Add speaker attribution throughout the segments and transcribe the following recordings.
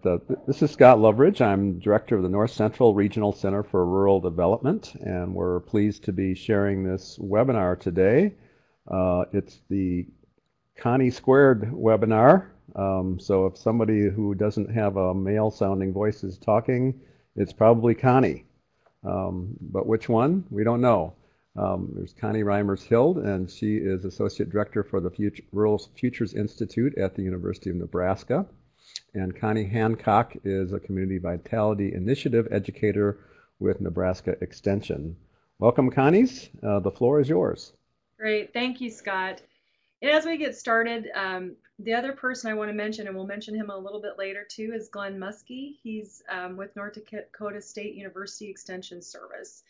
Speaker 1: This is Scott Loveridge. I'm director of the North Central Regional Center for Rural Development, and we're pleased to be sharing this webinar today. It's the Connie Squared webinar. So if somebody who doesn't have a male-sounding voice is talking, it's probably Connie. But which one? We don't know. There's Connie Reimers-Hild, and she is Associate Director for the Rural Futures Institute at the University of Nebraska. And Connie Hancock is a Community Vitality Initiative educator with Nebraska Extension. Welcome, Connie's. The floor is yours.
Speaker 2: Great. Thank you, Scott. And as we get started, the other person I want to mention, and we'll mention him a little bit later too, is Glenn Muskie. He's with North Dakota State University Extension Service.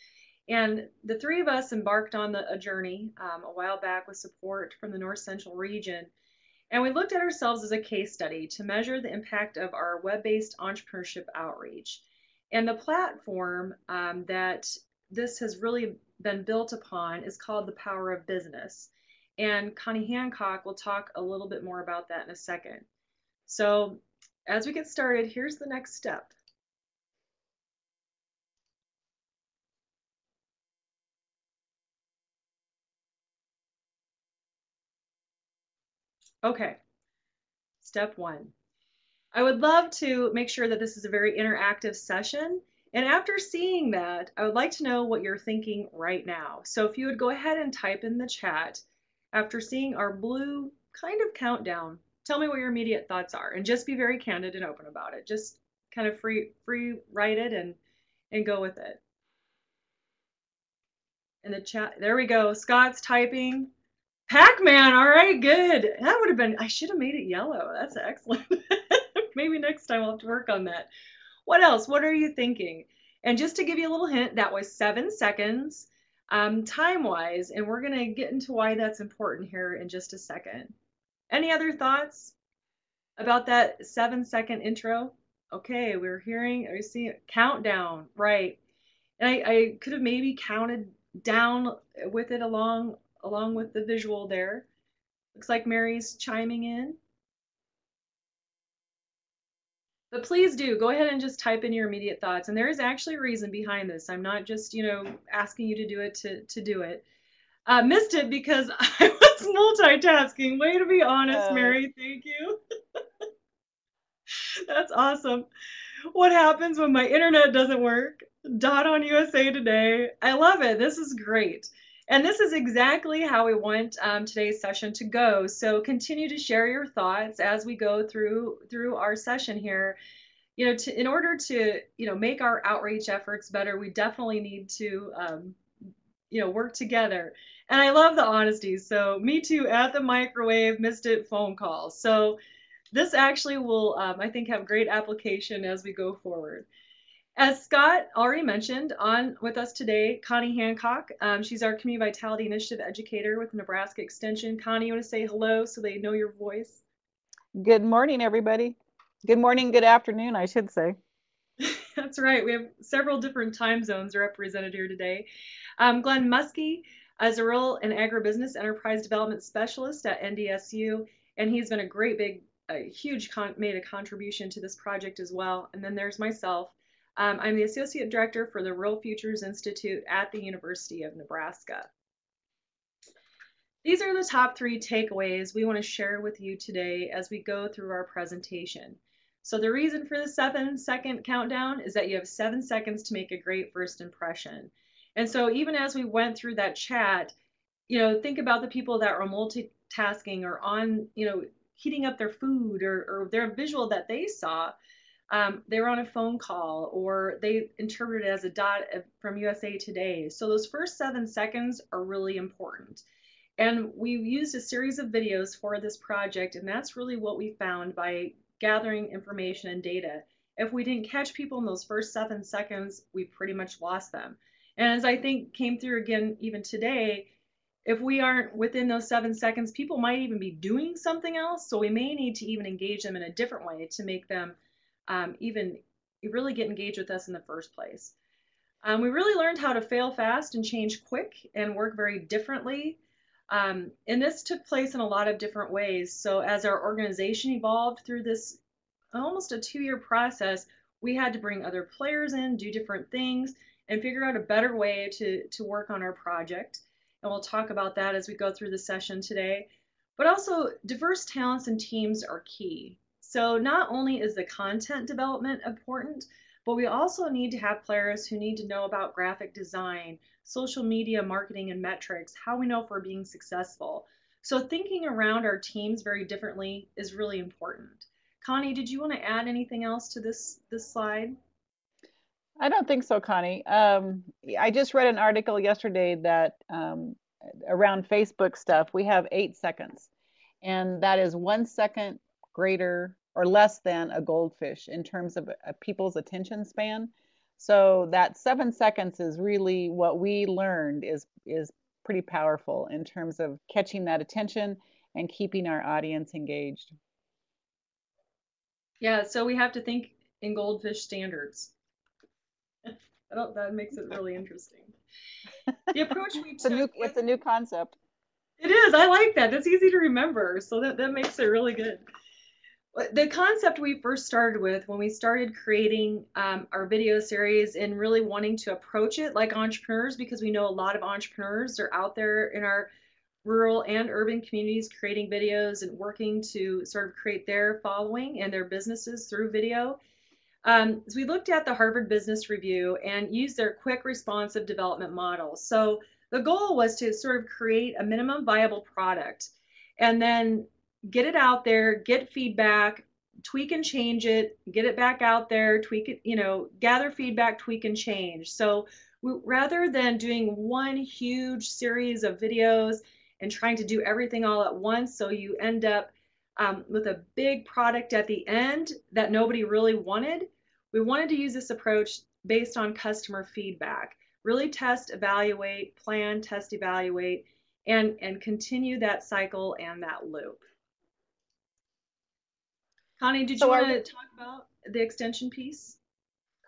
Speaker 2: And the three of us embarked on a journey a while back with support from the North Central region. And we looked at ourselves as a case study to measure the impact of our web-based entrepreneurship outreach. And the platform that this has really been built upon is called the Power of Business. And Connie Hancock will talk a little bit more about that in a second. So as we get started, here's the next step. Okay, step one. I would love to make sure that this is a very interactive session. And after seeing that, I would like to know what you're thinking right now. So if you would go ahead and type in the chat, after seeing our blue kind of countdown, tell me what your immediate thoughts are, and just be very candid and open about it. Just kind of free write it and go with it. In the chat, there we go. Scott's typing. Pac-Man, all right, good. That would have been, I should have made it yellow. That's excellent. Maybe next time I'll have to work on that. What else? What are you thinking? And just to give you a little hint, that was 7 seconds time-wise, and we're going to get into why that's important here in just a second. Any other thoughts about that 7-second intro? Okay, we're hearing, are you seeing countdown, right? And I could have maybe counted down with it along with the visual there. Looks like Mary's chiming in. But please do go ahead and just type in your immediate thoughts. And there is actually a reason behind this. I'm not just, asking you to do it to do it. Missed it because I was multitasking. Way to be honest, Mary. Thank you. That's awesome. What happens when my internet doesn't work? Dot on USA Today. I love it. This is great. And this is exactly how we want today's session to go. So continue to share your thoughts as we go through our session here. In order to make our outreach efforts better, we definitely need to work together. And I love the honesty. So me too, at the microwave, missed it, phone call. So this actually will, I think, have great application as we go forward. As Scott already mentioned, on with us today, Connie Hancock. She's our Community Vitality Initiative educator with Nebraska Extension. Connie, you want to say hello so they know your voice?
Speaker 3: Good morning, everybody. Good morning, good afternoon, I should say.
Speaker 2: That's right. We have several different time zones represented here today. Glenn Muskie is a rural and agribusiness enterprise development specialist at NDSU, and he's been made a contribution to this project as well. And then there's myself. I'm the Associate Director for the Rural Futures Institute at the University of Nebraska. These are the top 3 takeaways we want to share with you today as we go through our presentation. So the reason for the 7-second countdown is that you have 7 seconds to make a great first impression. And so even as we went through that chat, think about the people that are multitasking or on, heating up their food or their visual that they saw. They were on a phone call or they interpreted it as a dot from USA Today. So those first 7 seconds are really important. And we used a series of videos for this project, and that's really what we found by gathering information and data. If we didn't catch people in those first 7 seconds, we pretty much lost them. And as I think came through again even today, if we aren't within those 7 seconds, people might even be doing something else. So we may need to even engage them in a different way to make them even really get engaged with us in the first place. We really learned how to fail fast and change quick and work very differently. And this took place in a lot of different ways. So as our organization evolved through this almost a 2-year process. We had to bring other players in, do different things, and figure out a better way to work on our project. And we'll talk about that as we go through the session today. But also, diverse talents and teams are key. So not only is the content development important, but we also need to have players who need to know about graphic design, social media marketing and metrics, how we know if we're being successful. So thinking around our teams very differently is really important. Connie, did you want to add anything else to this slide?
Speaker 3: I don't think so, Connie. I just read an article yesterday that around Facebook stuff, we have 8 seconds, and that is 1 second greater or less than a goldfish in terms of people's attention span. So that 7 seconds is really what we learned is pretty powerful in terms of catching that attention and keeping our audience engaged.
Speaker 2: Yeah, so we have to think in goldfish standards. That makes it really interesting. The approach we took.
Speaker 3: It's a new concept.
Speaker 2: It is. I like that. That's easy to remember. So that makes it really good. The concept we first started with when we started creating our video series and really wanting to approach it like entrepreneurs, because we know a lot of entrepreneurs are out there in our rural and urban communities creating videos and working to sort of create their following and their businesses through video. So we looked at the Harvard Business Review and used their quick responsive development model. So the goal was to sort of create a minimum viable product and then get it out there, get feedback, tweak and change it, get it back out there, tweak it, gather feedback, tweak and change. So rather than doing one huge series of videos and trying to do everything all at once, so you end up with a big product at the end that nobody really wanted, we wanted to use this approach based on customer feedback. Really test, evaluate, plan, test, evaluate, and continue that cycle and that loop. Connie, did you want to talk about the extension piece?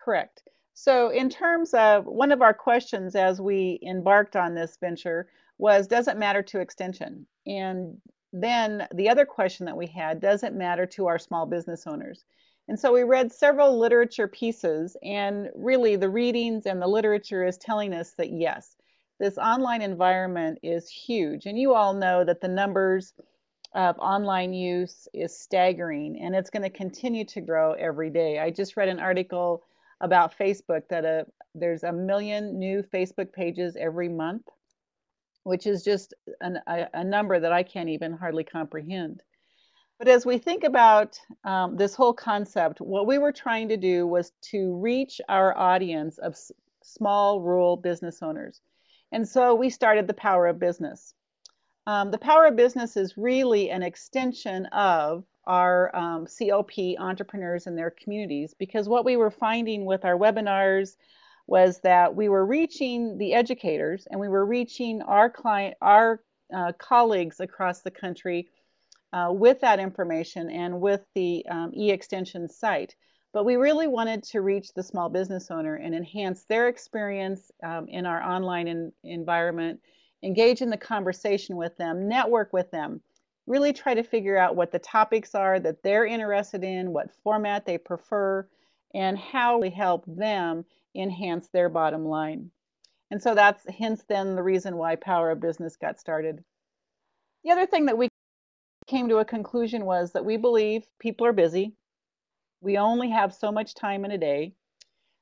Speaker 3: Correct. So in terms of one of our questions as we embarked on this venture was, does it matter to extension? And then the other question that we had, does it matter to our small business owners? And so we read several literature pieces, and really the readings and the literature is telling us that yes, this online environment is huge. And you all know that the numbers of online use is staggering, and it's going to continue to grow every day. I just read an article about Facebook that there's 1 million new Facebook pages every month, which is just a number that I can't even hardly comprehend. But as we think about this whole concept, what we were trying to do was to reach our audience of small rural business owners. And so we started the Power of Business. The Power of Business is really an extension of our COP entrepreneurs and their communities, because what we were finding with our webinars was that we were reaching the educators and we were reaching our colleagues across the country with that information and with the e-extension site. But we really wanted to reach the small business owner and enhance their experience in our online environment, engage in the conversation with them, network with them, really try to figure out what the topics are that they're interested in, what format they prefer, and how we help them enhance their bottom line. And so that's hence then the reason why Power of Business got started. The other thing that we came to a conclusion was that we believe people are busy. We only have so much time in a day,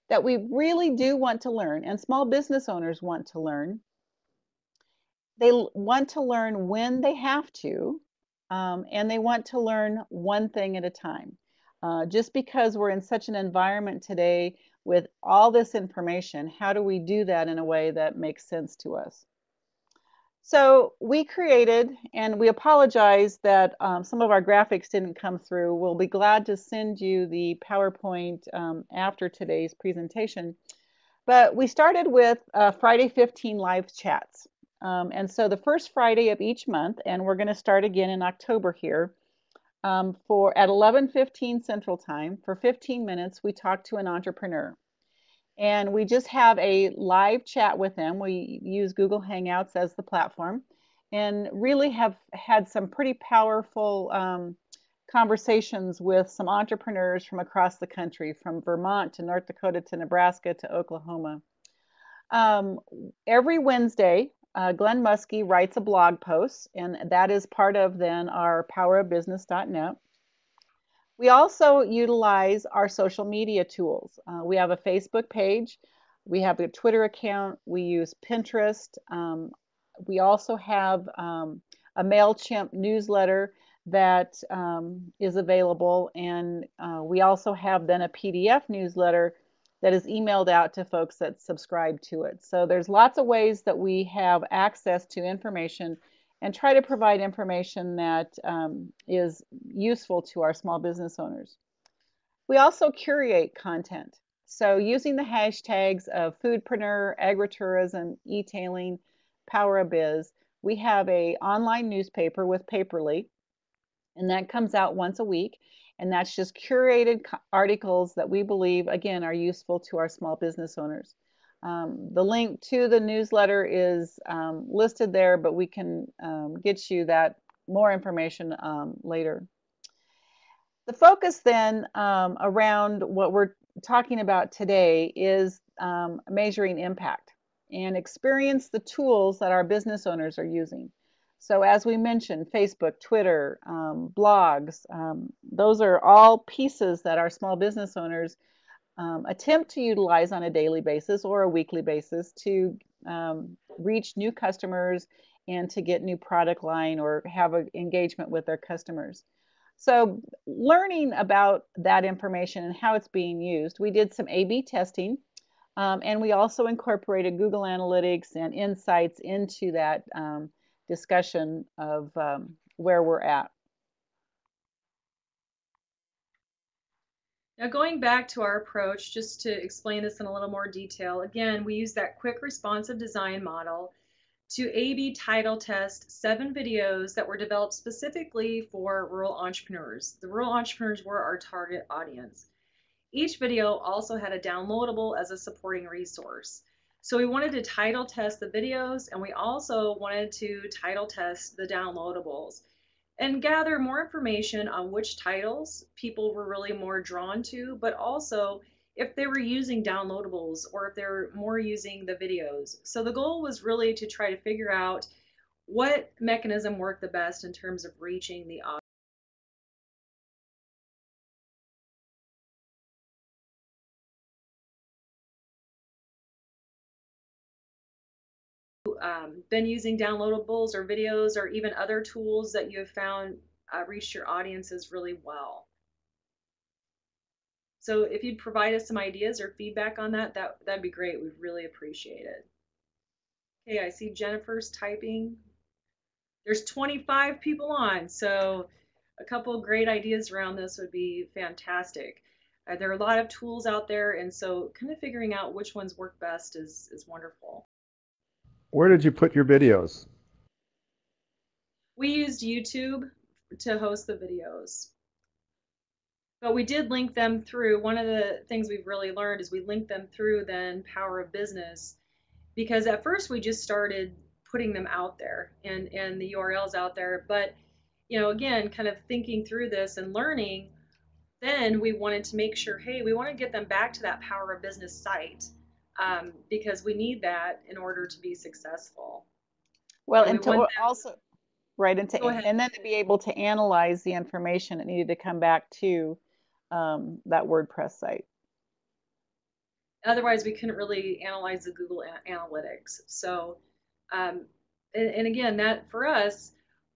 Speaker 3: that we really do want to learn, and small business owners want to learn. They want to learn when they have to, and they want to learn one thing at a time. Just because we're in such an environment today with all this information, how do we do that in a way that makes sense to us? So we created, and we apologize that some of our graphics didn't come through. We'll be glad to send you the PowerPoint after today's presentation. But we started with Friday 15 live chats. And so the first Friday of each month, and we're going to start again in October here, at 11:15 Central Time, for 15 minutes, we talk to an entrepreneur. And we just have a live chat with them. We use Google Hangouts as the platform, and really have had some pretty powerful conversations with some entrepreneurs from across the country, from Vermont to North Dakota to Nebraska to Oklahoma. Every Wednesday, Glenn Muskie writes a blog post, and that is part of then our powerofbusiness.net. We also utilize our social media tools. We have a Facebook page, we have a Twitter account, we use Pinterest. We also have a MailChimp newsletter that is available, and we also have then a PDF newsletter that is emailed out to folks that subscribe to it. So there's lots of ways that we have access to information and try to provide information that is useful to our small business owners. We also curate content. So using the hashtags of foodpreneur, agritourism, e-tailing, power of biz, we have an online newspaper with Paperly, and that comes out once a week. And that's just curated articles that we believe, again, are useful to our small business owners. The link to the newsletter is listed there, but we can get you that more information later. The focus then around what we're talking about today is measuring impact and experience the tools that our business owners are using. So as we mentioned, Facebook, Twitter, blogs, those are all pieces that our small business owners attempt to utilize on a daily basis or a weekly basis to reach new customers and to get new product line or have an engagement with their customers. So learning about that information and how it's being used, we did some A/B testing, and we also incorporated Google Analytics and insights into that discussion of where we're at.
Speaker 2: Now, going back to our approach, just to explain this in a little more detail, again, we use that quick responsive design model to A/B title test 7 videos that were developed specifically for rural entrepreneurs. The rural entrepreneurs were our target audience. Each video also had a downloadable as a supporting resource. So we wanted to title test the videos, and we also wanted to title test the downloadables and gather more information on which titles people were really more drawn to, but also if they were using downloadables or if they're more using the videos. So the goal was really to try to figure out what mechanism worked the best in terms of reaching the audience. Been using downloadables or videos or even other tools that you have found reach your audiences really well. So if you'd provide us some ideas or feedback on that, that'd be great. We'd really appreciate it. Okay, I see Jennifer's typing. There's 25 people on, so a couple of great ideas around this would be fantastic. There are a lot of tools out there, and so kind of figuring out which ones work best is wonderful.
Speaker 1: Where did you put your videos?
Speaker 2: We used YouTube to host the videos. But we did link them through. One of the things we've really learned is we linked them through then Power of Business, because at first we just started putting them out there and the URLs out there. But, you know, again, kind of thinking through this and learning, then we wanted to make sure, hey, we want to get them back to that Power of Business site because we need that in order to be successple.
Speaker 3: Well, and to also, right, and then to be able to analyze the information that needed to come back to that WordPress site.
Speaker 2: Otherwise, we couldn't really analyze the Google Analytics. So, and again, that for us,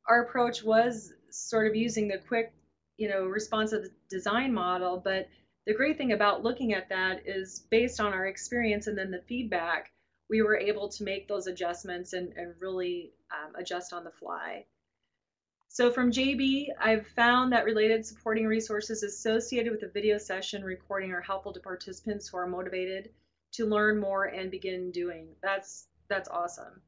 Speaker 2: our approach was sort of using the quick, you know, responsive design model. But the great thing about looking at that is based on our experience and then the feedback, we were able to make those adjustments and really adjust on the fly. So from JB, I've found that related supporting resources associated with the video session recording are helpful to participants who are motivated to learn more and begin doing. That's awesome.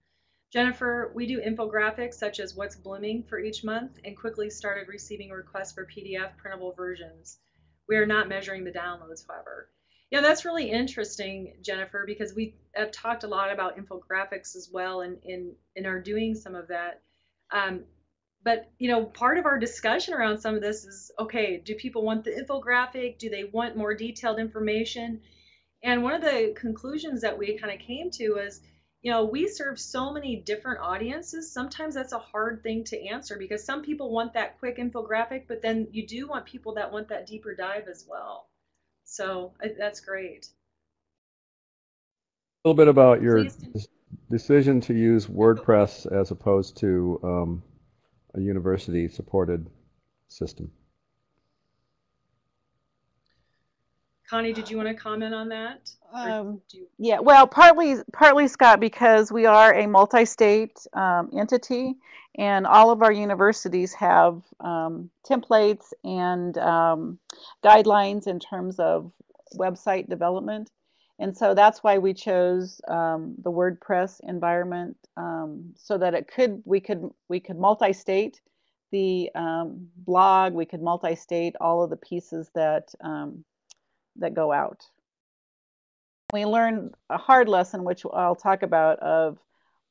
Speaker 2: Jennifer, we do infographics such as what's blooming for each month and quickly started receiving requests for PDF printable versions. We are not measuring the downloads, however. Yeah, that's really interesting, Jennifer, because we have talked a lot about infographics as well and are doing some of that. But, you know, part of our discussion around some of this is, okay, do people want the infographic? Do they want more detailed information? And one of the conclusions that we kind of came to was, you know, we serve so many different audiences. Sometimes that's a hard thing to answer because some people want that quick infographic, but then you do want people that want that deeper dive as well. So that's great.
Speaker 1: A little bit about your
Speaker 2: Please.
Speaker 1: decision to use WordPress as opposed to a university-supported system.
Speaker 2: Connie, did you want to comment on that?
Speaker 3: Yeah, well, partly, Scott, because we are a multi-state entity, and all of our universities have templates and guidelines in terms of website development, and so that's why we chose the WordPress environment, so that we could multi-state the blog, we could multi-state all of the pieces that go out. We learned a hard lesson, which I'll talk about, of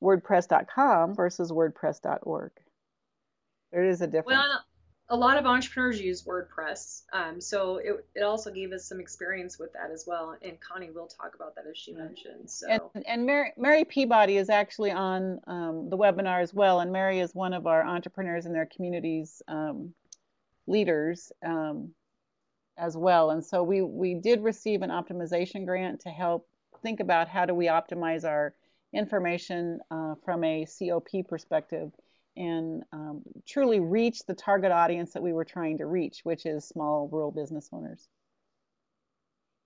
Speaker 3: WordPress.com versus WordPress.org. There is a difference.
Speaker 2: Well, a lot of entrepreneurs use WordPress, so it also gave us some experience with that as well. And Connie will talk about that, as she mentioned. So.
Speaker 3: And Mary Peabody is actually on the webinar as well, and Mary is one of our entrepreneurs in their communities leaders as well. And so we did receive an optimization grant to help think about how do we optimize our information from a COP perspective and truly reach the target audience that we were trying to reach, which is small rural business owners.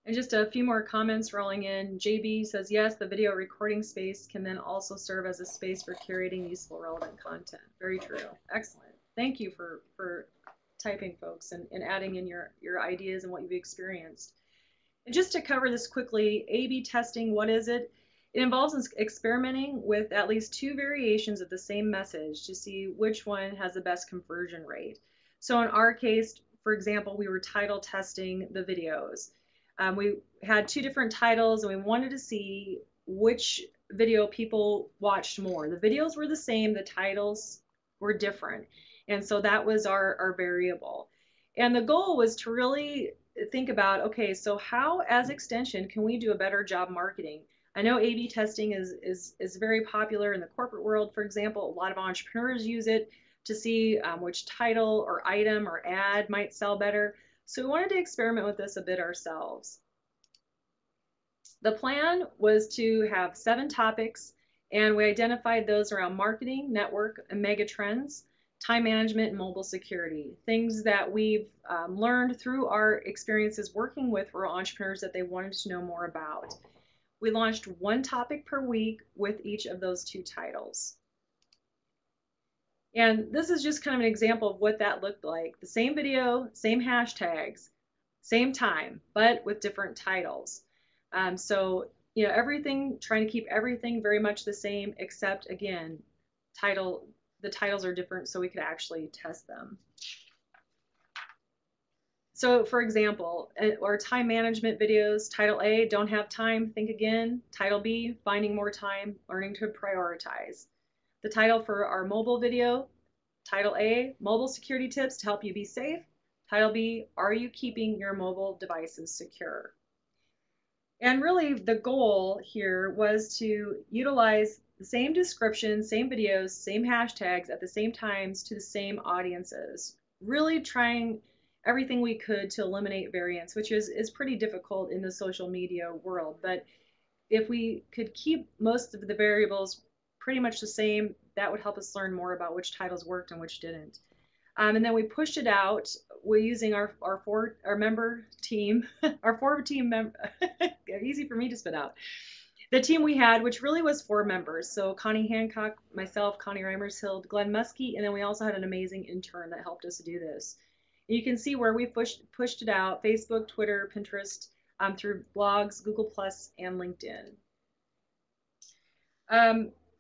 Speaker 2: And just a few more comments rolling in. JB says, yes, the video recording space can then also serve as a space for curating useful, relevant content. Very true. Excellent. Thank you for typing, folks, and adding in your ideas and what you've experienced. And just to cover this quickly, A/B testing, what is it? It involves experimenting with at least 2 variations of the same message to see which one has the best conversion rate. So in our case, for example, we were title testing the videos. We had 2 different titles, and we wanted to see which video people watched more. The videos were the same, the titles were different. And so that was our variable. And the goal was to really think about, okay, so how as Extension can we do a better job marketing? I know A/B testing is very popular in the corporate world, for example. A lot of entrepreneurs use it to see which title or item or ad might sell better. So we wanted to experiment with this a bit ourselves. The plan was to have 7 topics, and we identified those around marketing, network, and mega trends, time management, and mobile security, things that we've learned through our experiences working with rural entrepreneurs that they wanted to know more about. We launched 1 topic per week with each of those 2 titles. And this is just kind of an example of what that looked like. The same video, same hashtags, same time, but with different titles. So, you know, everything, trying to keep everything very much the same, except again, the titles are different so we could actually test them. So for example, our time management videos, title A, don't have time, think again. Title B, finding more time, learning to prioritize. The title for our mobile video, title A, mobile security tips to help you be safe. Title B, are you keeping your mobile devices secure? And really the goal here was to utilize the same description, same videos, same hashtags at the same times to the same audiences, really trying everything we could to eliminate variance, which is pretty difficult in the social media world. But if we could keep most of the variables pretty much the same, that would help us learn more about which titles worked and which didn't. And then we pushed it out. We're using our member team, our 4 team member, easy for me to spit out. The team we had, which really was 4 members. So Connie Hancock, myself, Connie Reimershild, Glenn Muskie, and then we also had an amazing intern that helped us do this. And you can see where we pushed it out: Facebook, Twitter, Pinterest, through blogs, Google+, and LinkedIn.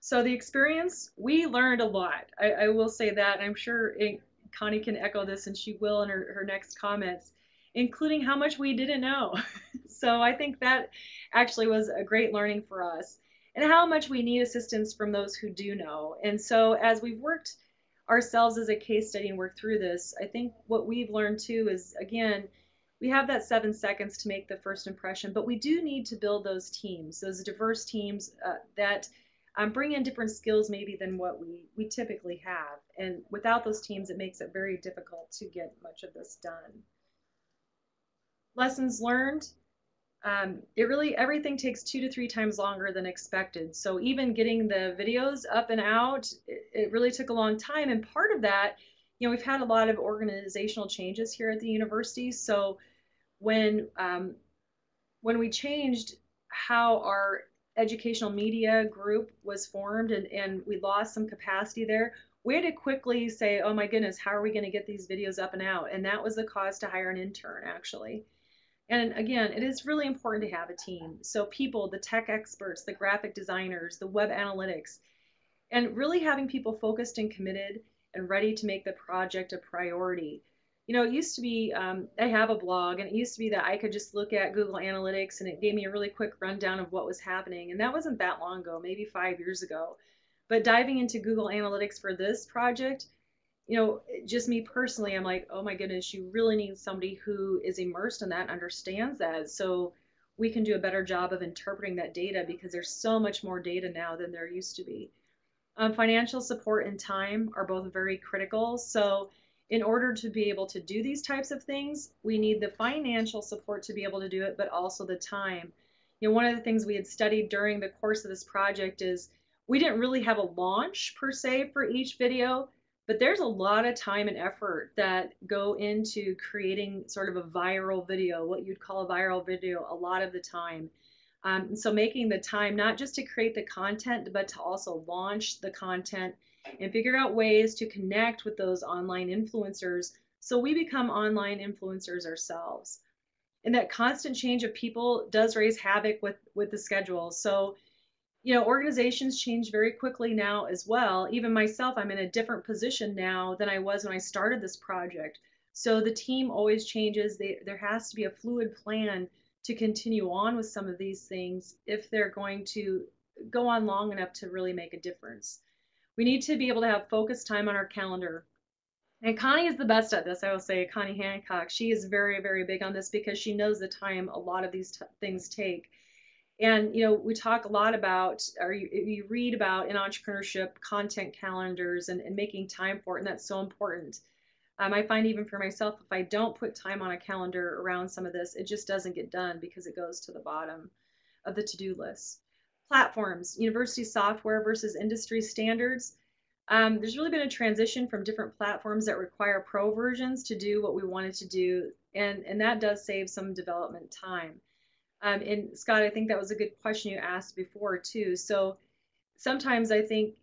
Speaker 2: So the experience, we learned a lot. I will say that. I'm sure Connie can echo this, and she will in her next comments, including how much we didn't know. So I think that actually was a great learning for us, and how much we need assistance from those who do know. And so as we've worked ourselves as a case study and work through this, I think what we've learned too is, again, we have that 7 seconds to make the first impression, but we do need to build those teams, those diverse teams that bring in different skills maybe than what we typically have. And without those teams, it makes it very difficult to get much of this done. Lessons learned. Everything takes 2 to 3 times longer than expected. So even getting the videos up and out, it really took a long time. And part of that, we've had a lot of organizational changes here at the university. So when we changed how our educational media group was formed and we lost some capacity there, we had to quickly say, oh my goodness, how are we going to get these videos up and out? And that was the cause to hire an intern, actually. And again, it is really important to have a team. So people, the tech experts, the graphic designers, the web analytics, and really having people focused and committed and ready to make the project a priority. It used to be, I have a blog, and it used to be that I could just look at Google Analytics and it gave me a really quick rundown of what was happening. And that wasn't that long ago, maybe 5 years ago. But diving into Google Analytics for this project, just me personally, I'm like, oh my goodness, you really need somebody who is immersed in that and understands that, so we can do a better job of interpreting that data, because there's so much more data now than there used to be. Financial support and time are both very critical. So in order to be able to do these types of things, we need the financial support to be able to do it, but also the time. One of the things we had studied during the course of this project is we didn't really have a launch per se for each video, but there's a lot of time and effort that go into creating sort of a viral video, what you'd call a viral video, a lot of the time. And so making the time not just to create the content, but to also launch the content and figure out ways to connect with those online influencers so we become online influencers ourselves. And that constant change of people does raise havoc with the schedule. So organizations change very quickly now as well. Even myself, I'm in a different position now than I was when I started this project. So the team always changes. There has to be a fluid plan to continue on with some of these things if they're going to go on long enough to really make a difference. We need to be able to have focused time on our calendar. And Connie is the best at this, I will say. Connie Hancock, she is very, very big on this because she knows the time a lot of these things take. And we talk a lot about, or you read about in entrepreneurship, content calendars and making time for it, and that's so important. I find even for myself, if I don't put time on a calendar around some of this, it just doesn't get done because it goes to the bottom of the to-do list. Platforms, university software versus industry standards. There's really been a transition from different platforms that require pro versions to do what we wanted to do, and that does save some development time. And Scott, I think that was a good question you asked before too. So sometimes I think,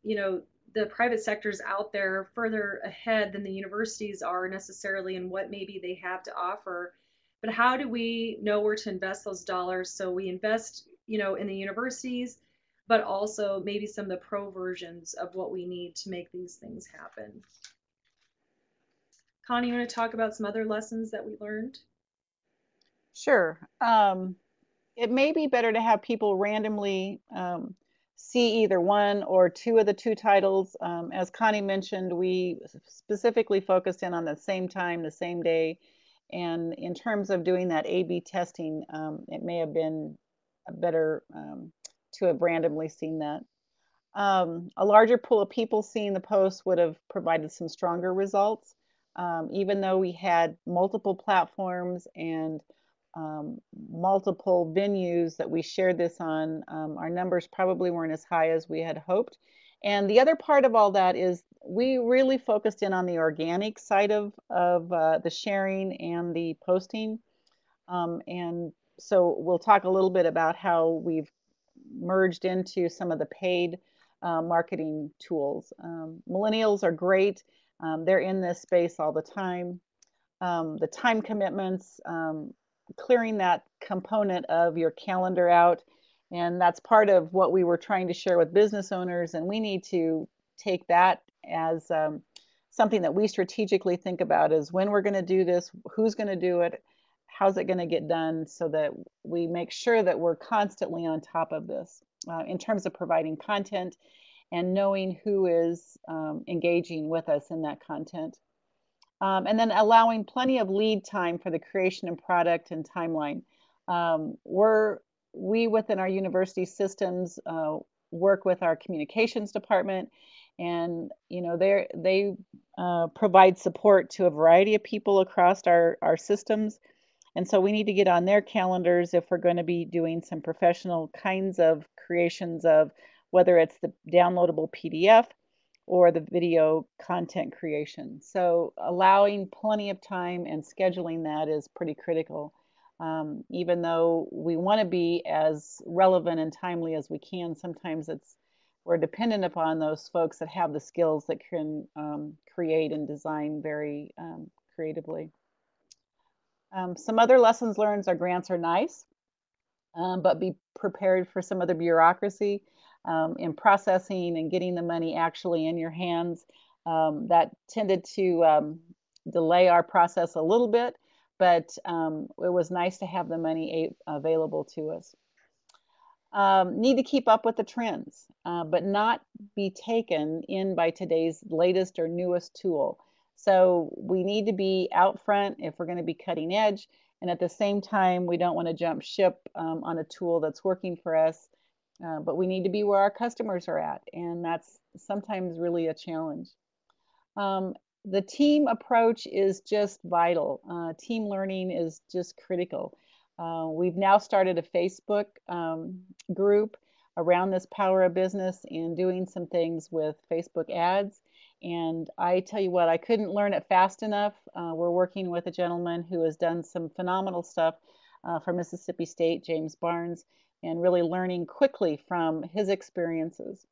Speaker 2: the private sector is out there further ahead than the universities are necessarily in what maybe they have to offer. But how do we know where to invest those dollars? So we invest, in the universities, but also maybe some of the pro versions of what we need to make these things happen. Connie, you want to talk about some other lessons that we learned?
Speaker 3: Sure. It may be better to have people randomly see either one or two of the two titles. As Connie mentioned, we specifically focused in on the same time, the same day. And in terms of doing that A/B testing, it may have been better to have randomly seen that. A larger pool of people seeing the post would have provided some stronger results. Even though we had multiple platforms and multiple venues that we shared this on, our numbers probably weren't as high as we had hoped. And the other part of all that is we really focused in on the organic side of the sharing and the posting. And so we'll talk a little bit about how we've merged into some of the paid marketing tools. Millennials are great. They're in this space all the time. The time commitments, clearing that component of your calendar out. And that's part of what we were trying to share with business owners. And we need to take that as something that we strategically think about is when we're going to do this, who's going to do it, how's it going to get done, so that we make sure that we're constantly on top of this in terms of providing content and knowing who is engaging with us in that content. And then allowing plenty of lead time for the creation and product and timeline. We within our university systems work with our communications department, and they provide support to a variety of people across our systems. And so we need to get on their calendars if we're going to be doing some professional kinds of creations of whether it's the downloadable PDF or the video content creation. So allowing plenty of time and scheduling that is pretty critical. Even though we want to be as relevant and timely as we can, sometimes we're dependent upon those folks that have the skills that can create and design very creatively. Some other lessons learned are grants are nice, but be prepared for some of the bureaucracy in processing and getting the money actually in your hands. That tended to delay our process a little bit, but it was nice to have the money available to us. Need to keep up with the trends, but not be taken in by today's latest or newest tool. So we need to be out front if we're going to be cutting edge, and at the same time, we don't want to jump ship on a tool that's working for us, but we need to be where our customers are at, and that's sometimes really a challenge. The team approach is just vital. Team learning is just critical. We've now started a Facebook group around this power of business and doing some things with Facebook ads. And I tell you what, I couldn't learn it fast enough. We're working with a gentleman who has done some phenomenal stuff from Mississippi State, James Barnes, and really learning quickly from his experiences.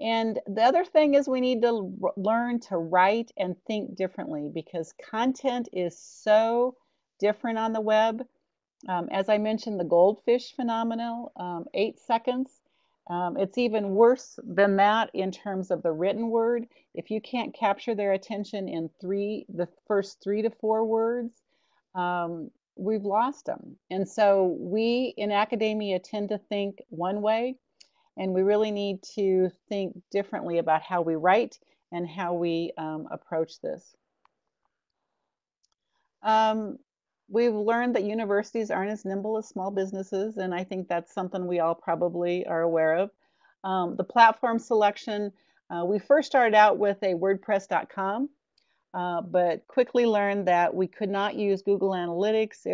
Speaker 3: And the other thing is we need to learn to write and think differently because content is so different on the web. As I mentioned, the goldfish phenomenon, 8 seconds. It's even worse than that in terms of the written word. If you can't capture their attention in the first 3 to 4 words, we've lost them. And so we in academia tend to think one way, and we really need to think differently about how we write and how we approach this. We've learned that universities aren't as nimble as small businesses, and I think that's something we all probably are aware of. The platform selection, we first started out with a WordPress.com, but quickly learned that we could not use Google Analytics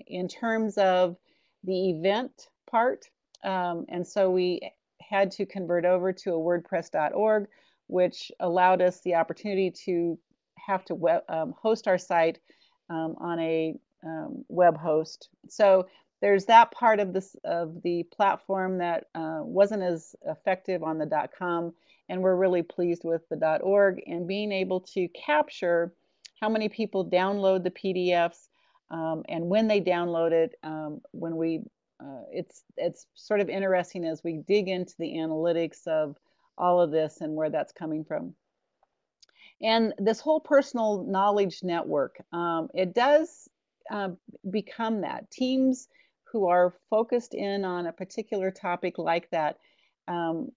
Speaker 3: in terms of the event part, and so we had to convert over to a WordPress.org, which allowed us the opportunity to have to host our site on a web host. So there's that part of the platform that wasn't as effective on the .com, and we're really pleased with the .org and being able to capture how many people download the PDFs and when they download it. It's sort of interesting as we dig into the analytics of all of this and where that's coming from. And this whole personal knowledge network, it does become that. Teams who are focused in on a particular topic like that,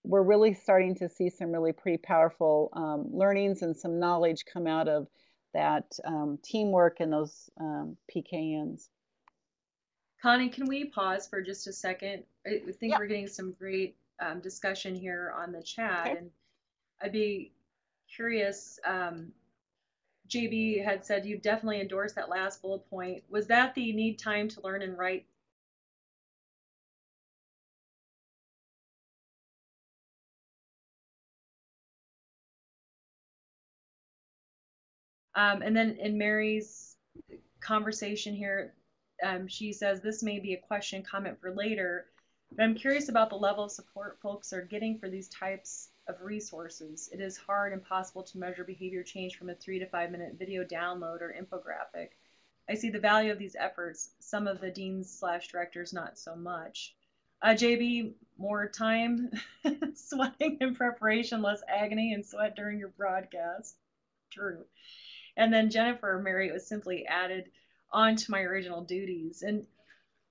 Speaker 3: we're really starting to see some really pretty powerful learnings and some knowledge come out of that teamwork and those PKNs.
Speaker 2: Connie, can we pause for just a second? I think
Speaker 3: Yep.
Speaker 2: we're getting some great discussion here on the chat,
Speaker 3: Okay.
Speaker 2: and I'd be curious. JB had said you definitely endorsed that last bullet point. Was that the need time to learn and write? And then in Mary's conversation here, she says this may be a question comment for later, but I'm curious about the level of support folks are getting for these types of resources. It is hard and impossible to measure behavior change from a 3 to 5 minute video download or infographic. I see the value of these efforts. Some of the deans/directors not so much. JB, more time sweating in preparation, less agony and sweat during your broadcast. True. And then Jennifer, Mary, it was simply added on to my original duties. And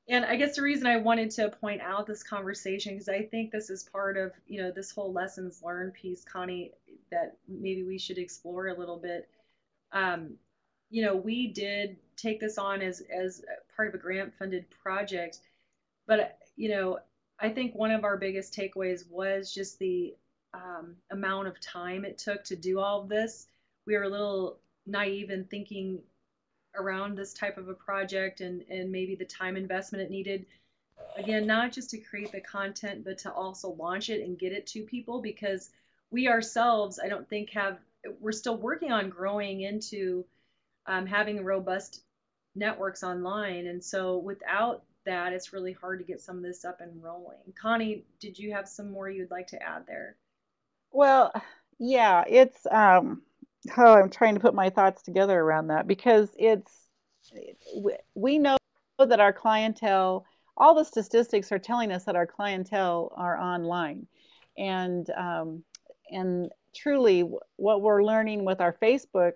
Speaker 2: And I guess the reason I wanted to point out this conversation, because I think this is part of, this whole lessons learned piece, Connie, that maybe we should explore a little bit. Um, we did take this on as part of a grant funded project, but I think one of our biggest takeaways was just the amount of time it took to do all of this. We were a little naive in thinking around this type of a project, and maybe the time investment it needed, again, not just to create the content, but to also launch it and get it to people, because we ourselves, I don't think we're still working on growing into having robust networks online. And so without that, it's really hard to get some of this up and rolling. Connie, did you have some more you'd like to add there?
Speaker 3: Well, yeah, it's oh, I'm trying to put my thoughts together around that because we know that our clientele, all the statistics are telling us that our clientele are online, and and truly, what we're learning with our Facebook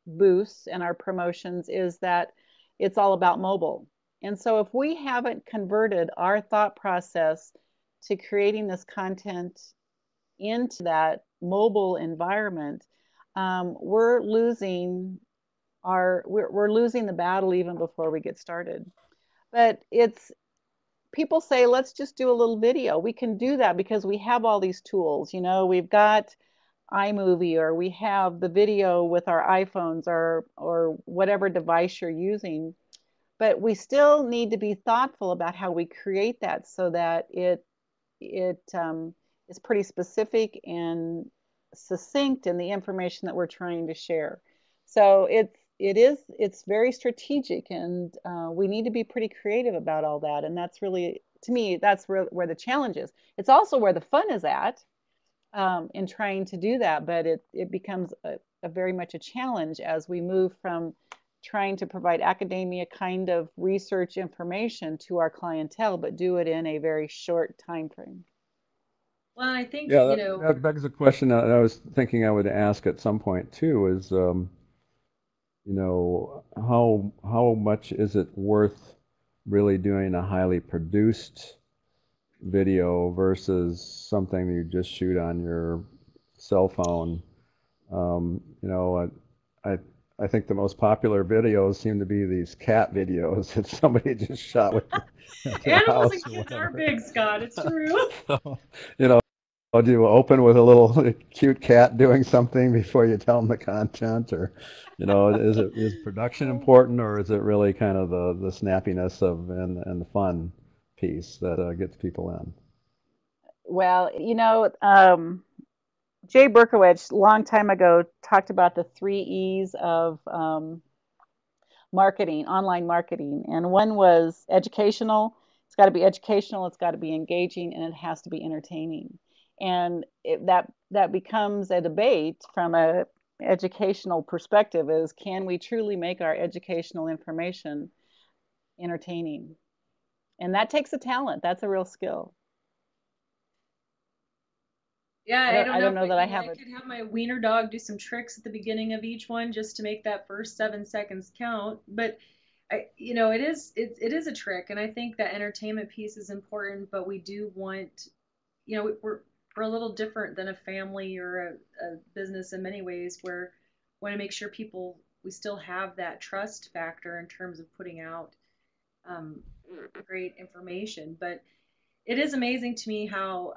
Speaker 3: boosts and our promotions is that it's all about mobile. And so, if we haven't converted our thought process to creating this content into that mobile environment, we're losing we're losing the battle even before we get started. But it's people say, let's just do a little video. We can do that because we have all these tools. We've got iMovie, or we have the video with our iPhones, or whatever device you're using. But we still need to be thoughtful about how we create that so that it is pretty specific and succinct in the information that we're trying to share. So it's very strategic, and we need to be pretty creative about all that. And that's really, to me, that's where the challenge is. It's also where the fun is at, in trying to do that, but it becomes a very much a challenge as we move from trying to provide academia kind of research information to our clientele, but do it in a very short time frame.
Speaker 2: Well, I think,
Speaker 1: Yeah, that begs a question that I was thinking I would ask at some point too is, how much is it worth really doing a highly produced video versus something you just shoot on your cell phone? I I think the most popular videos seem to be these cat videos that somebody just shot with at their
Speaker 2: animals
Speaker 1: house
Speaker 2: and
Speaker 1: or
Speaker 2: kids are
Speaker 1: whatever.
Speaker 2: big, Scott. It's true.
Speaker 1: So, you know, do you open with a little cute cat doing something before you tell them the content, or, is production important, or is it really kind of the snappiness of and the fun piece that gets people in?
Speaker 3: Well, Jay Berkowitz, long time ago, talked about the 3 E's of marketing, online marketing. And one was educational. It's got to be educational, it's got to be engaging, and it has to be entertaining. And that becomes a debate from a educational perspective, is can we truly make our educational information entertaining? And that takes a talent. That's a real skill.
Speaker 2: Yeah,
Speaker 3: I
Speaker 2: I
Speaker 3: don't
Speaker 2: don't
Speaker 3: I
Speaker 2: know
Speaker 3: don't
Speaker 2: if
Speaker 3: know that I
Speaker 2: I
Speaker 3: have it.
Speaker 2: could have my wiener dog do some tricks at the beginning of each one just to make that first 7 seconds count. But it is a trick, and I think that entertainment piece is important. But we do want, we're a little different than a family or a business in many ways, where we want to make sure we still have that trust factor in terms of putting out um, great information. But it is amazing to me how,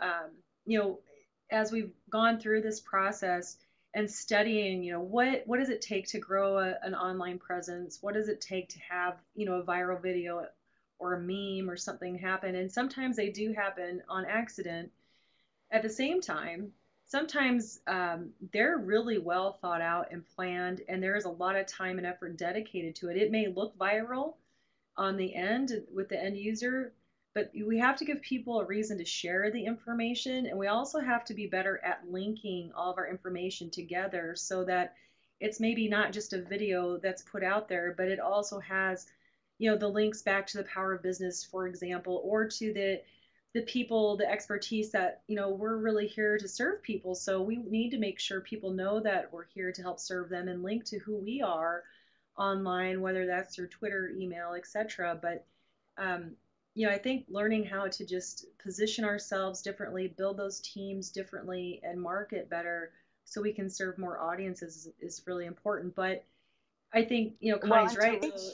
Speaker 2: as we've gone through this process and studying, what does it take to grow an online presence? What does it take to have, a viral video or a meme or something happen? And sometimes they do happen on accident. At the same time, sometimes they're really well thought out and planned, and there is a lot of time and effort dedicated to it. It may look viral on the end with the end user, but we have to give people a reason to share the information, and we also have to be better at linking all of our information together so that it's maybe not just a video that's put out there, but it also has, the links back to the power of business, for example, or to the people, the expertise that, we're really here to serve people. So we need to make sure people know that we're here to help serve them and link to who we are online, whether that's through Twitter, email, etc. But um, I think learning how to just position ourselves differently, build those teams differently, and market better so we can serve more audiences is really important. But I think,
Speaker 3: Well,
Speaker 2: Connie's
Speaker 3: and to
Speaker 2: right.
Speaker 3: reach,
Speaker 2: So,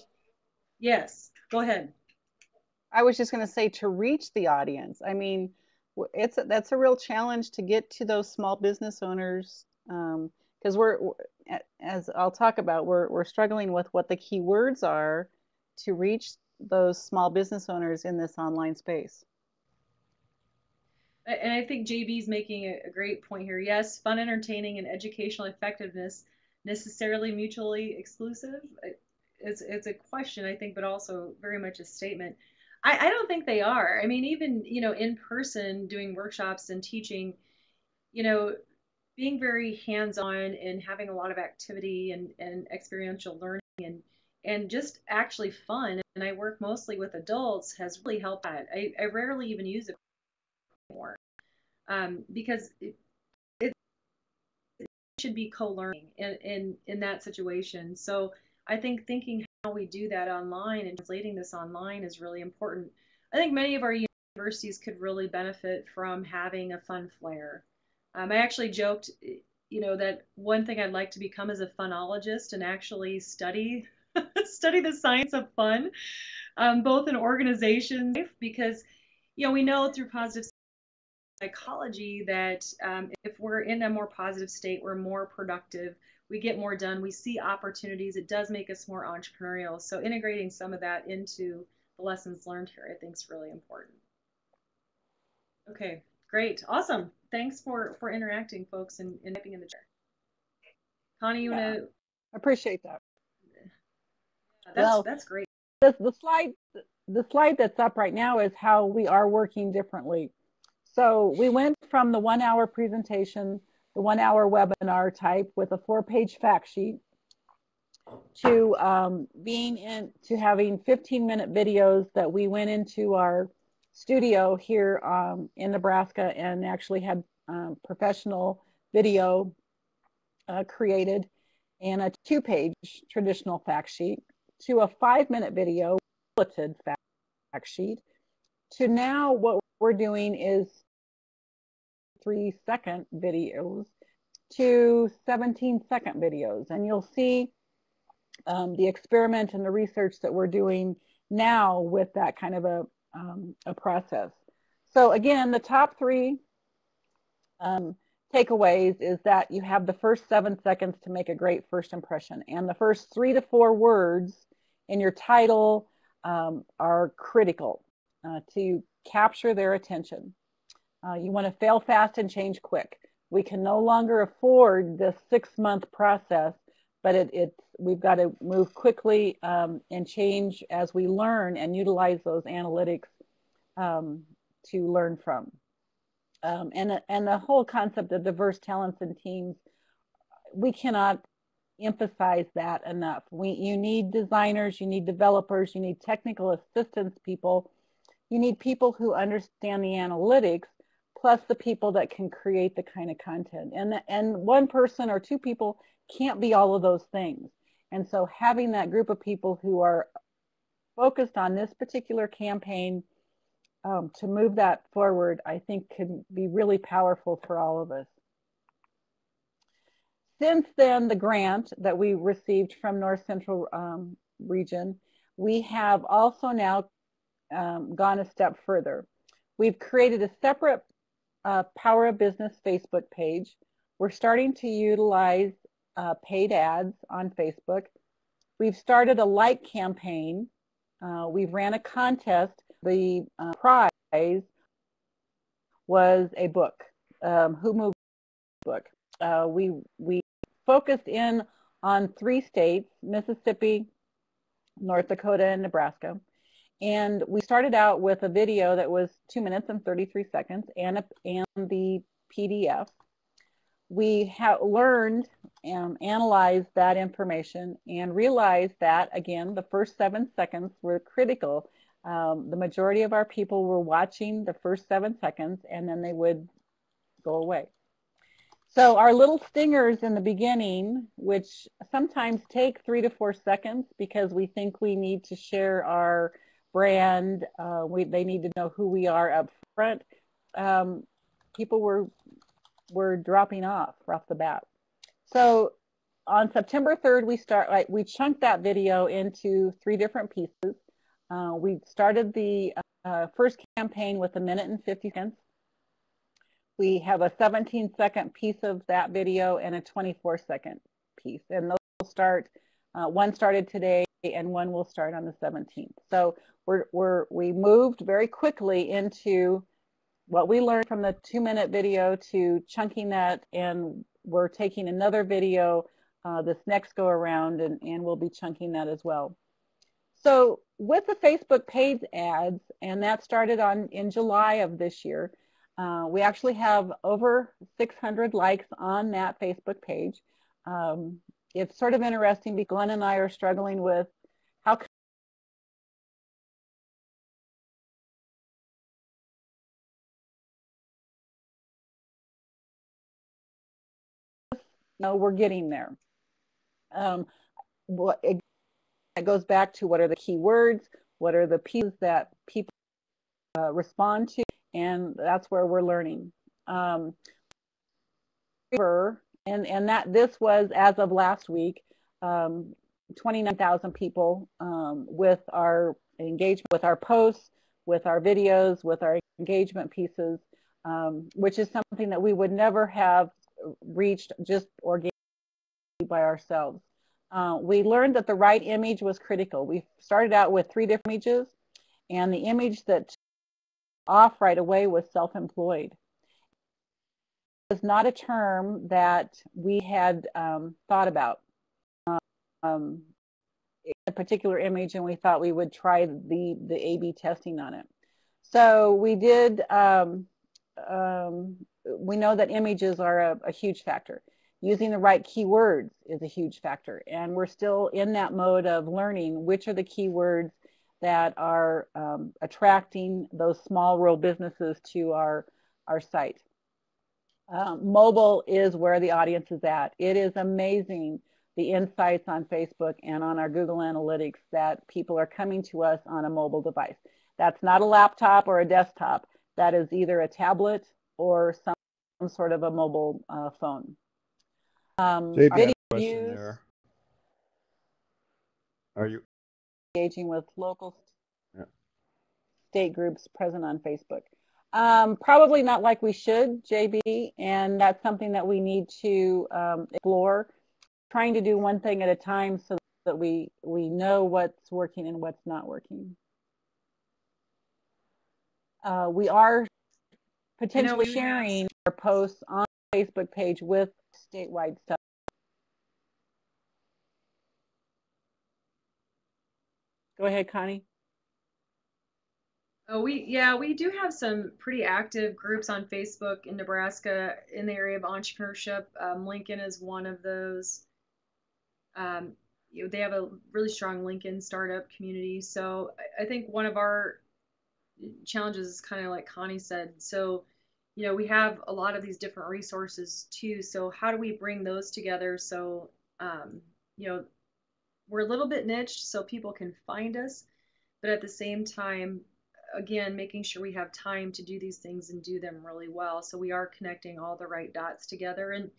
Speaker 2: yes, go ahead.
Speaker 3: I was just going to say to reach the audience. I mean, that's a real challenge to get to those small business owners, because as I'll talk about, we're struggling with what the key words are to reach those small business owners in this online space.
Speaker 2: And I think JB's making a great point here. Yes, fun, entertaining, and educational effectiveness necessarily mutually exclusive. It's a question, I think, but also very much a statement. I don't think they are. I mean, even, in person doing workshops and teaching, you know, being very hands-on and having a lot of activity and experiential learning and just actually fun. And I work mostly with adults has really helped that. I rarely even use it anymore because it should be co-learning in that situation. So I think thinking how we do that online and translating this online is really important. I think many of our universities could really benefit from having a fun flair. I actually joked, that one thing I'd like to become is a funologist and actually study study the science of fun, both in organizations because we know through positive psychology that if we're in a more positive state, we're more productive, we get more done, we see opportunities, it does make us more entrepreneurial. So integrating some of that into the lessons learned here, I think is really important. Okay, great, awesome. Thanks for interacting, folks, and typing in the chat. Connie, you
Speaker 3: Yeah,
Speaker 2: want to?
Speaker 3: I appreciate that.
Speaker 2: That's great.
Speaker 3: The slide that's up right now is how we are working differently. So we went from the 1 hour presentation, the 1 hour webinar type with a 4-page fact sheet to having 15-minute videos that we went into our studio here in Nebraska and actually had professional video created and a 2-page traditional fact sheet to a 5-minute video bulleted fact sheet to now what we're doing is 3-second videos to 17-second videos. And you'll see the experiment and the research that we're doing now with that kind of a process. So again, the top 3 takeaways is that you have the first 7 seconds to make a great first impression. And the first 3 to 4 words in your title are critical to capture their attention. You want to fail fast and change quick. We can no longer afford this 6-month process, but we've got to move quickly and change as we learn and utilize those analytics to learn from. And the whole concept of diverse talents and teams, we cannot emphasize that enough. You need designers, you need developers, you need technical assistance people, you need people who understand the analytics, plus the people that can create the kind of content. And one person or 2 people can't be all of those things. And so having that group of people who are focused on this particular campaign to move that forward, I think can be really powerful for all of us. Since then, the grant that we received from North Central Region, we have also now gone a step further. We've created a separate Power of Business Facebook page. We're starting to utilize paid ads on Facebook. We've started a like campaign. We've ran a contest. The prize was a book, Who Moved book. We focused in on 3 states, Mississippi, North Dakota, and Nebraska. And we started out with a video that was 2 minutes and 33 seconds and the PDF. We learned and analyzed that information and realized that, again, the first 7 seconds were critical. The majority of our people were watching the first 7 seconds and then they would go away. So our little stingers in the beginning, which sometimes take 3 to 4 seconds because we think we need to share our brand. They need to know who we are up front. People were dropping off the bat. So on September 3rd, we chunked that video into 3 different pieces. We started the first campaign with 1 minute and 50 seconds. We have a 17-second piece of that video and a 24-second piece. And those will start, one started today and one will start on the 17th. So we moved very quickly into what we learned from the 2-minute video to chunking that, and we're taking another video this next go around, and we'll be chunking that as well. So with the Facebook paid ads, and that started in July of this year, we actually have over 600 likes on that Facebook page. It's sort of interesting because Glenn and I are struggling with how we're getting there. It goes back to what are the key words, what are the pieces that people respond to, and that's where we're learning. And that this was, as of last week, 29,000 people with our engagement, with our posts, with our videos, with our engagement pieces, which is something that we would never have reached just organically by ourselves. We learned that the right image was critical. We started out with 3 different images, and the image that took off right away was self-employed. It was not a term that we had thought about. A particular image, and we thought we would try the A/B testing on it. So we did. We know that images are a huge factor. Using the right keywords is a huge factor, and we're still in that mode of learning which are the keywords that are attracting those small rural businesses to our site. Mobile is where the audience is at. It is amazing the insights on Facebook and on our Google Analytics that people are coming to us on a mobile device. That's not a laptop or a desktop. That is either a tablet or some sort of a mobile phone.
Speaker 1: JB, I have a question there. Are you
Speaker 3: engaging with local
Speaker 1: yeah.
Speaker 3: state groups present on Facebook? Probably not like we should, JB, and that's something that we need to explore. Trying to do one thing at a time so that we know what's working and what's not working. We are potentially sharing our posts on the Facebook page with statewide stuff. Go ahead, Connie.
Speaker 2: Oh, we do have some pretty active groups on Facebook in Nebraska in the area of entrepreneurship. Lincoln is one of those. They have a really strong Lincoln startup community. So I think one of our challenges is kind of like Connie said. So, we have a lot of these different resources too. So how do we bring those together so, we're a little bit niched so people can find us, but at the same time, again, making sure we have time to do these things and do them really well. So we are connecting all the right dots together and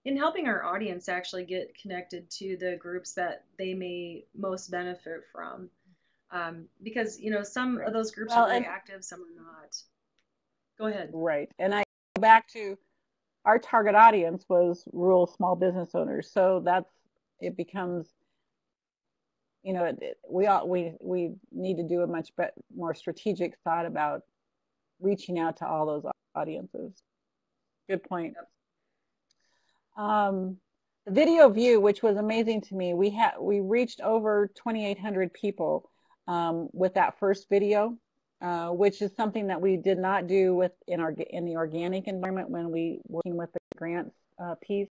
Speaker 2: in helping our audience actually get connected to the groups that they may most benefit from. Because, some of those groups are very active, some are not. Go ahead.
Speaker 3: Right. And I go back to our target audience was rural small business owners. So it becomes, we need to do a much more strategic thought about reaching out to all those audiences. Good point. Yep. The video view, which was amazing to me, we reached over 2,800 people with that first video, which is something that we did not do in the organic environment when we were working with the grants piece,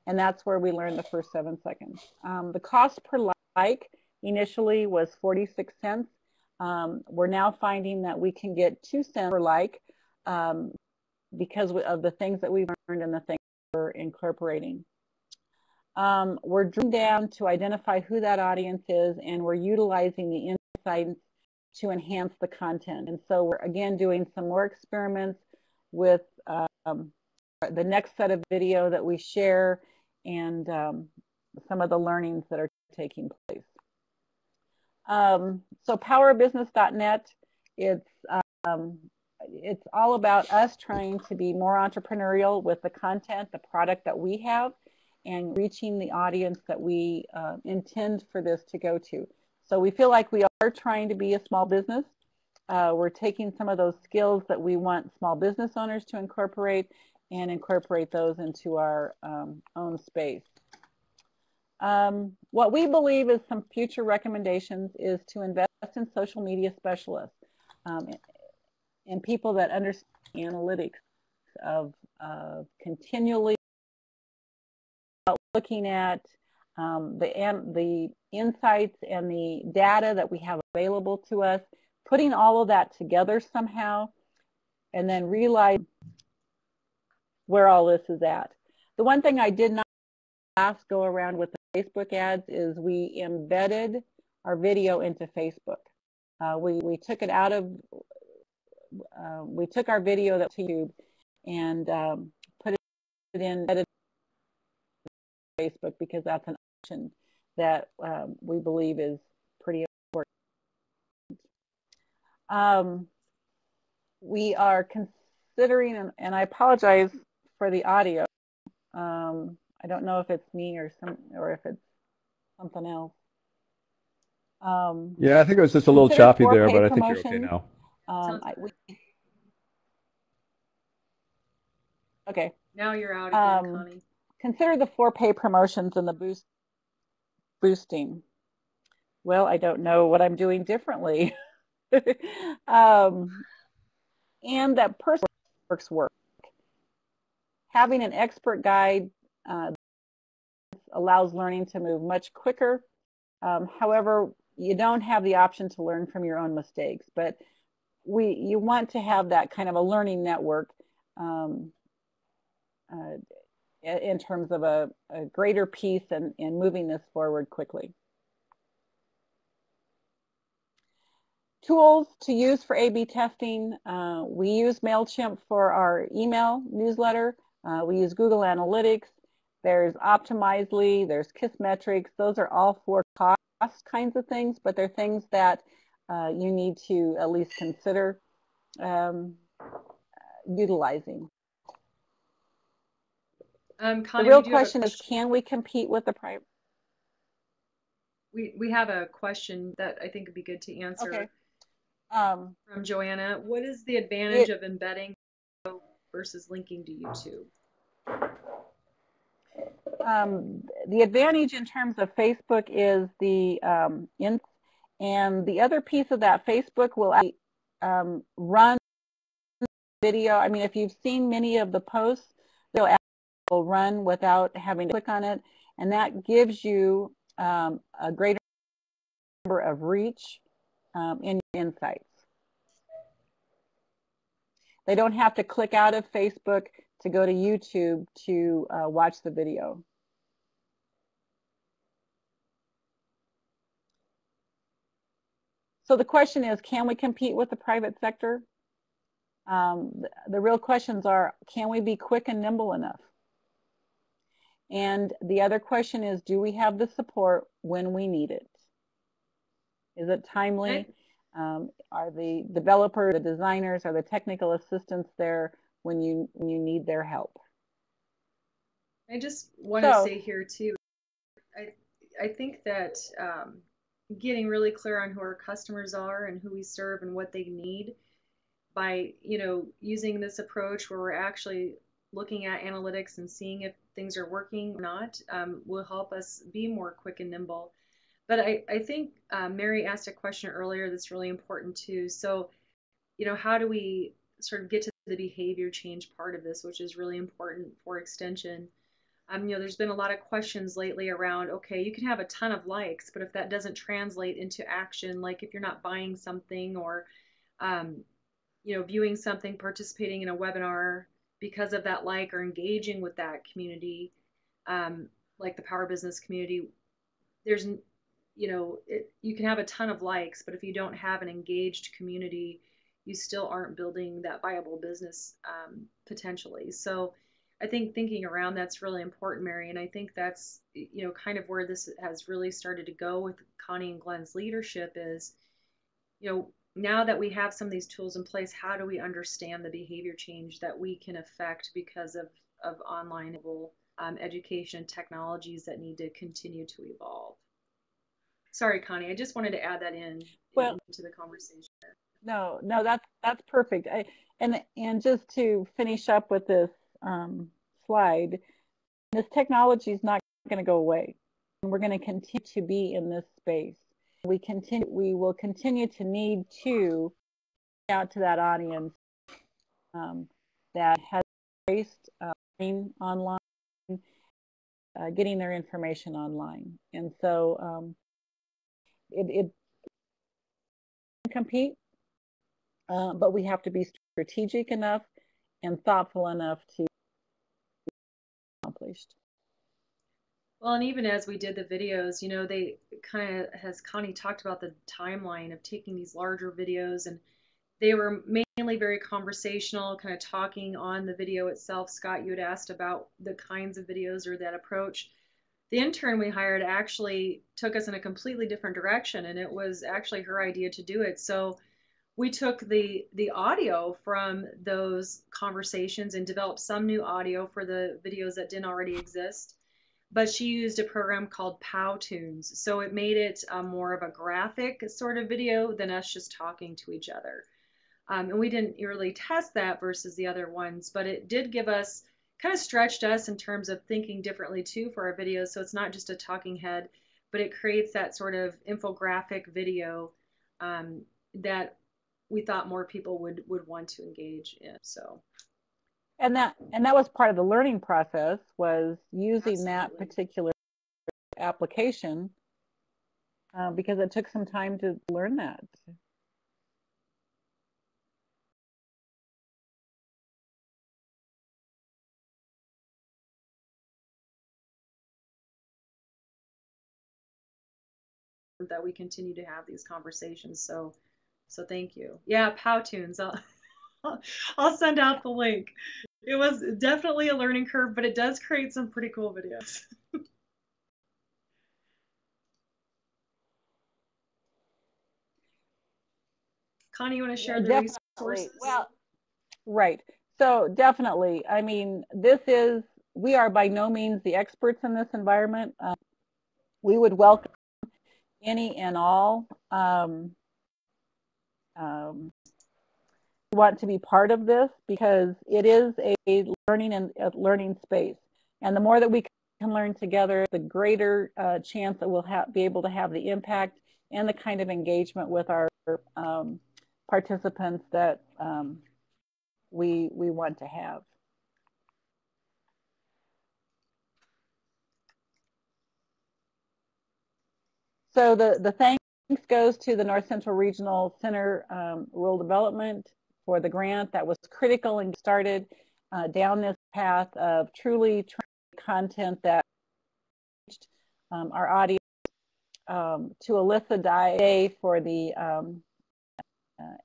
Speaker 3: and that's where we learned the first 7 seconds. The cost per like initially was 46 cents. We're now finding that we can get 2 cents per like because of the things that we've learned and the things we're incorporating. We're drilling down to identify who that audience is, and we're utilizing the insights to enhance the content. And so we're again doing some more experiments with the next set of video that we share and some of the learnings that are taking place. So powerbusiness.net, it's all about us trying to be more entrepreneurial with the content, the product that we have, and reaching the audience that we intend for this to go to. So we feel like we are trying to be a small business. We're taking some of those skills that we want small business owners to incorporate and incorporate those into our own space. What we believe is some future recommendations is to invest in social media specialists and people that understand analytics of continually looking at the insights and the data that we have available to us, putting all of that together somehow, and then realize where all this is at. The one thing I did not last go around with the Facebook ads is we embedded our video into Facebook. We took it out of, we took our video to YouTube and put it in Facebook because that's an option that we believe is pretty important. We are considering, and I apologize for the audio. I don't know if it's me or if it's something else.
Speaker 1: Yeah, I think it was just a little choppy there, but I think you're okay now.
Speaker 3: Okay.
Speaker 2: Now you're out again, Connie.
Speaker 3: Consider the 4-pay promotions and the boosting. Well, I don't know what I'm doing differently. And that person work. Having an expert guide allows learning to move much quicker. However, you don't have the option to learn from your own mistakes, but you want to have that kind of a learning network in terms of a greater piece and moving this forward quickly. Tools to use for A/B testing. We use MailChimp for our email newsletter. We use Google Analytics. There's Optimizely, there's Kissmetrics. Those are all for cost kinds of things, but they're things that you need to at least consider utilizing.
Speaker 2: Connie,
Speaker 3: the real question is, can we compete with the private?
Speaker 2: We have a question that I think would be good to answer.
Speaker 3: Okay.
Speaker 2: From Joanna. What is the advantage of embedding versus linking to YouTube?
Speaker 3: The advantage in terms of Facebook is and the other piece of that, Facebook will run video. I mean, if you've seen many of the posts, they'll run without having to click on it, and that gives you a greater number of reach in insights. They don't have to click out of Facebook to go to YouTube to watch the video. So the question is, can we compete with the private sector? The real questions are, can we be quick and nimble enough? And the other question is, do we have the support when we need it? Is it timely? Are the developers, the designers, are the technical assistants there when you need their help?
Speaker 2: I just want to say here too, I think that getting really clear on who our customers are and who we serve and what they need by, using this approach where we're actually looking at analytics and seeing if things are working or not, will help us be more quick and nimble. But I think Mary asked a question earlier that's really important too. So, how do we sort of get to the behavior change part of this, which is really important for extension? There's been a lot of questions lately around, okay, you can have a ton of likes, but if that doesn't translate into action, like if you're not buying something or, viewing something, participating in a webinar because of that like or engaging with that community, like the Power Business community, there's you can have a ton of likes, but if you don't have an engaged community, you still aren't building that viable business potentially. So I think thinking around that's really important, Mary. And I think that's, kind of where this has really started to go with Connie and Glenn's leadership is, now that we have some of these tools in place, how do we understand the behavior change that we can affect because of online education and technologies that need to continue to evolve? Sorry, Connie, I just wanted to add that into the conversation.
Speaker 3: No, that's perfect. And just to finish up with this slide, this technology is not going to go away. We're going to continue to be in this space. We will continue to need to reach out to that audience that has embraced online, getting their information online, and so it compete, but we have to be strategic enough and thoughtful enough to accomplish.
Speaker 2: Well, and even as we did the videos, they kind of, as Connie talked about, the timeline of taking these larger videos, and they were mainly very conversational, kind of talking on the video itself. Scott, you had asked about the kinds of videos or that approach. The intern we hired actually took us in a completely different direction, and it was actually her idea to do it. So we took the audio from those conversations and developed some new audio for the videos that didn't already exist. But she used a program called Powtoons. So it made it more of a graphic sort of video than us just talking to each other. And we didn't really test that versus the other ones, but it did give us, kind of stretched us in terms of thinking differently too for our videos. So it's not just a talking head, but it creates that sort of infographic video that we thought more people would want to engage in. So.
Speaker 3: And that was part of the learning process, was using
Speaker 2: Absolutely.
Speaker 3: That particular application because it took some time to learn that.
Speaker 2: That we continue to have these conversations. So thank you. Yeah, Powtoons. I'll send out the link. It was definitely a learning curve, but it does create some pretty cool videos. Connie, you want to share the resources?
Speaker 3: Well, right. So definitely. I mean, we are by no means the experts in this environment. We would welcome any and all want to be part of this, because it is a learning space, and the more that we can learn together, the greater chance that we'll be able to have the impact and the kind of engagement with our participants that we want to have. So the thanks goes to the North Central Regional Center Rural Development for the grant that was critical and started down this path of truly content that reached our audience. To Alyssa Dye for the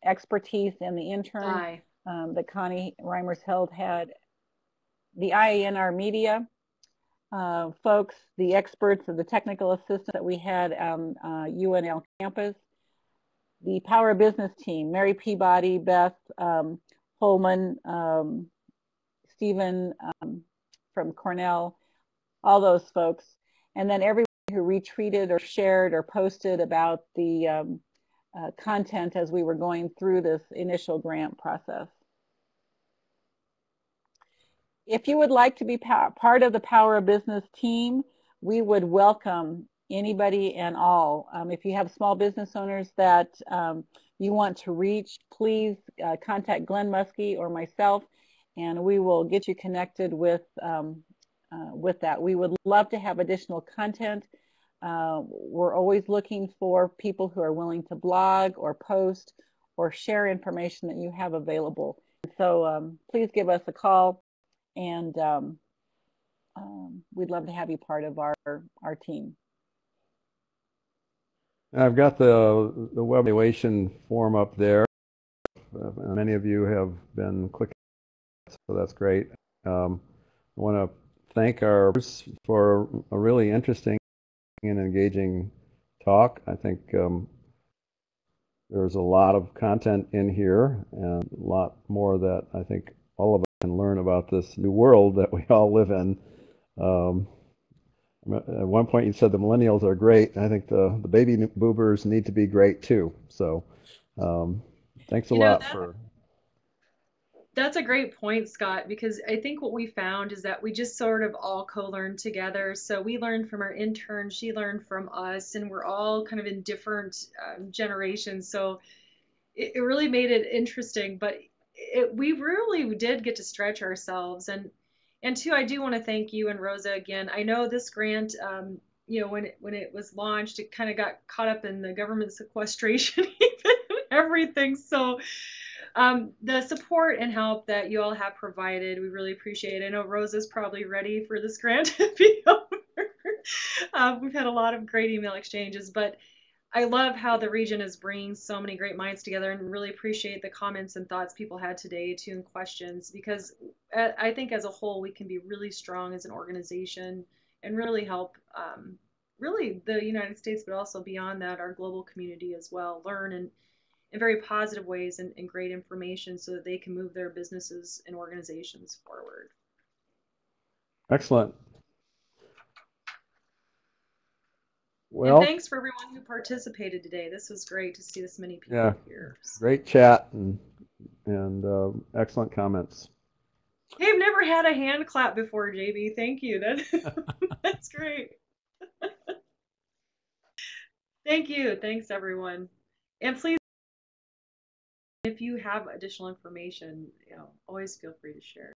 Speaker 3: expertise and the intern that Connie Reimers-Held had. The IANR Media folks, the experts, and the technical assistants that we had on UNL campus. The Power of Business team, Mary Peabody, Beth Holman, Stephen from Cornell, all those folks. And then everyone who retweeted or shared or posted about the content as we were going through this initial grant process. If you would like to be part of the Power of Business team, we would welcome anybody and all. If you have small business owners that you want to reach, please contact Glenn Muskie or myself, and we will get you connected with that. We would love to have additional content. We're always looking for people who are willing to blog or post or share information that you have available. So please give us a call, and we'd love to have you part of our team.
Speaker 1: I've got the web evaluation form up there. Many of you have been clicking, so that's great. I want to thank our viewers for a really interesting and engaging talk. I think there's a lot of content in here and a lot more that I think all of us can learn about this new world that we all live in. At one point you said the millennials are great. I think the baby boomers need to be great too. So thanks a lot for...
Speaker 2: That's a great point, Scott, because I think what we found is that we just sort of all co-learned together. So we learned from our intern, she learned from us, and we're all kind of in different generations. So it really made it interesting, but we really did get to stretch ourselves. And two, I do want to thank you and Rosa again. I know this grant, you know, when it was launched, it kind of got caught up in the government sequestration, even everything. So the support and help that you all have provided, we really appreciate it. I know Rosa's probably ready for this grant to be over. We've had a lot of great email exchanges, but I love how the region is bringing so many great minds together, and really appreciate the comments and thoughts people had today too, and questions, because I think as a whole we can be really strong as an organization and really help really the United States, but also beyond that, our global community as well, learn in very positive ways and great information so that they can move their businesses and organizations forward.
Speaker 1: Excellent. Well,
Speaker 2: and thanks for everyone who participated today. This was great to see this many people here.
Speaker 1: Great chat and excellent comments.
Speaker 2: Hey, I've never had a hand clap before, JB. Thank you. That's great. Thank you. Thanks, everyone. And please, if you have additional information, you know, always feel free to share.